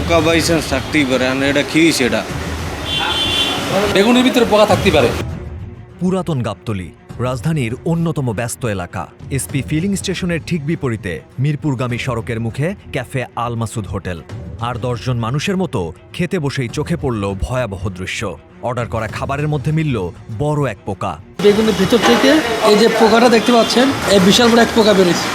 পোকা by chance থাকতেই পারে, আর এটা কি সেটা বেগুনের ভিতরে পোকা থাকতে পারে। পুরাতন গাবতলী, রাজধানীর অন্যতম ব্যস্ত এলাকা। এসপি ফিলিং স্টেশনের ঠিক বিপরীতে মিরপুরগামী সড়কের মুখে ক্যাফে আল মাসুদ হোটেল। আর 10 জন মানুষের মতো খেতে বসেই চোখে পড়ল ভয়াবহ দৃশ্য। অর্ডার করা খাবারের মধ্যে মিলল বড় এক পোকা। বেগুনের ভিতর থেকে এই যে পোকাটা দেখতে পাচ্ছেন, এই বিশাল বড় এক পোকা বেরিয়েছে।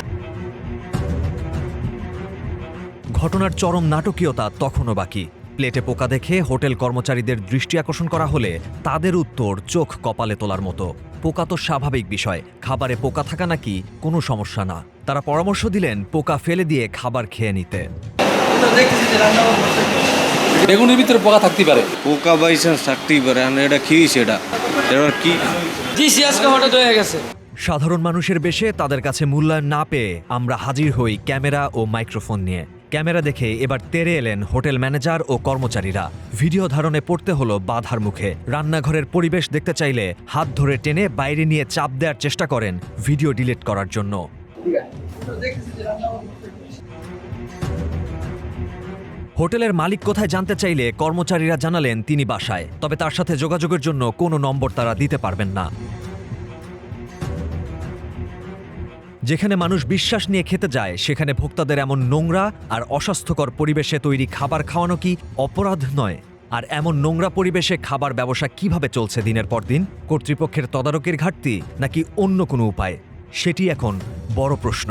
ঘটনার চরম নাটকীয়তা তখনও বাকি। প্লেটে পোকা দেখে হোটেল কর্মচারীদের দৃষ্টি আকর্ষণ করা হলে তাদের উত্তর চোখ কপালে তোলার মতো। পোকা তো স্বাভাবিক বিষয়, খাবারে পোকা থাকা নাকি কোনো সমস্যা না। তারা পরামর্শ দিলেন পোকা ফেলে দিয়ে খাবার খেয়ে নিতে। বেগুনের ভিতরে পোকা থাকতে পারে। পোকা বাই চান্স থাকতেই পারে, আর এটা কি সেটা এবার কি জি সিয়াসকে হঠাৎ হয়ে গেছে। সাধারণ মানুষের বেশে তাদের কাছে মূল্যায়ন না পেয়ে আমরা হাজির হই ক্যামেরা ও মাইক্রোফোন নিয়ে। ক্যামেরা দেখে এবার তেড়ে এলেন হোটেল ম্যানেজার ও কর্মচারীরা। ভিডিও ধারণে পড়তে হলো বাধার মুখে। রান্নাঘরের পরিবেশ দেখতে চাইলে হাত ধরে টেনে বাইরে নিয়ে চাপ দেওয়ার চেষ্টা করেন ভিডিও ডিলিট করার জন্য। হোটেলের মালিক কোথায় জানতে চাইলে কর্মচারীরা জানালেন তিনি বাসায়, তবে তার সাথে যোগাযোগের জন্য কোনো নম্বর তারা দিতে পারবেন না। যেখানে মানুষ বিশ্বাস নিয়ে খেতে যায় সেখানে ভোক্তাদের এমন নোংরা আর অস্বাস্থ্যকর পরিবেশে তৈরি খাবার খাওয়ানো কি অপরাধ নয়? আর এমন নোংরা পরিবেশে খাবার ব্যবসা কিভাবে চলছে দিনের পর দিন? কর্তৃপক্ষের তদারকির ঘাটতি নাকি অন্য কোনো উপায়? সেটি এখন বড় প্রশ্ন।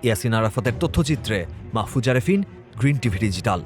ইয়াসিন আরাফাতের তথ্যচিত্রে মাহফুজা রেফিন, গ্রিন টিভি ডিজিটাল।